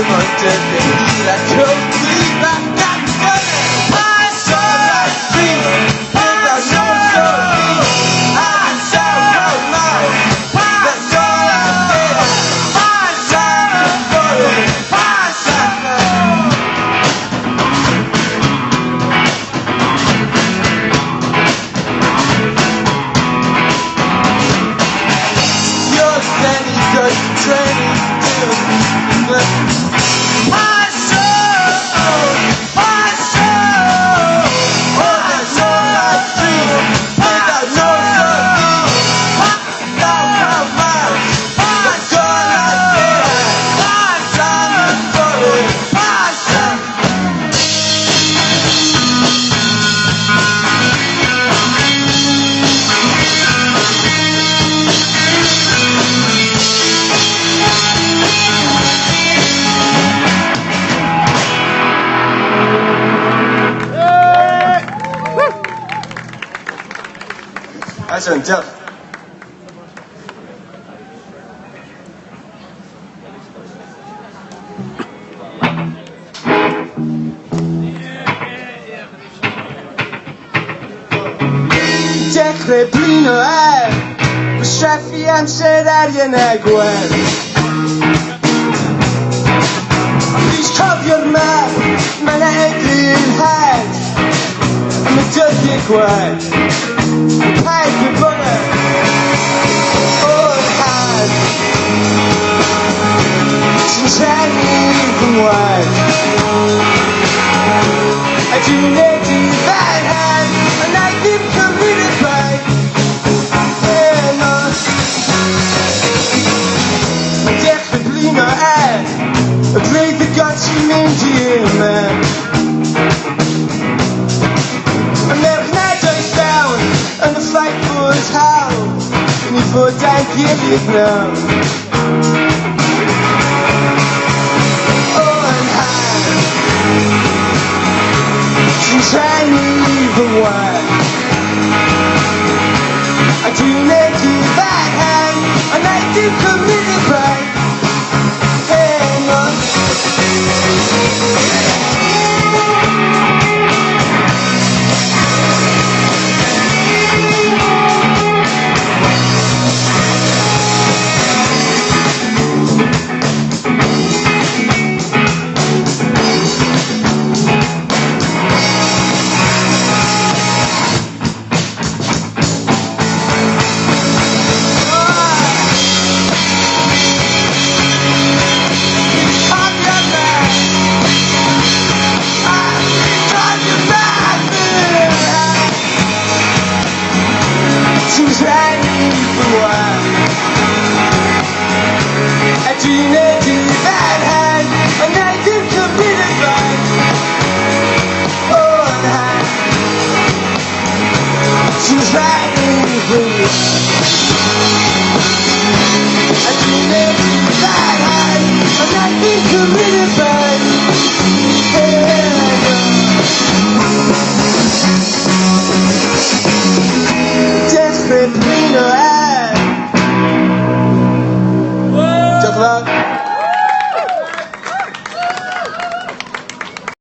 monte tequila, complete like that money. I saw life free, and I know so deep. I saw no life, that's all I did. I saw the bottle, I saw your standing good training still. My soul, my soul, oh, that's all I feel, and I know so deep. I don't know much, that's all I feel. My time is falling, my son. I想叫。Dechrau blin o er, fy straffu amser arian a gweld. Please cofio'r mae 'na eglu'n het, am y dyddiau gweld. Paid gwybod o'r had sy'n trenu fy ngwaith. A dwi'n neud I fe'n hen, a na I ddim cymryd y rhaid. Mae'n dechrau blin o y braidd y god sy'n mynd I yma. A merchnad o'i llawn yn y ffaith bod hawl i ni fod a'n gilydd nawr. O'n han sy'n trenu fy ngwaith. A dwi'n neud I fe'n hen, a na I ddim cymryd y rhaid. Hang on. She's riding with me.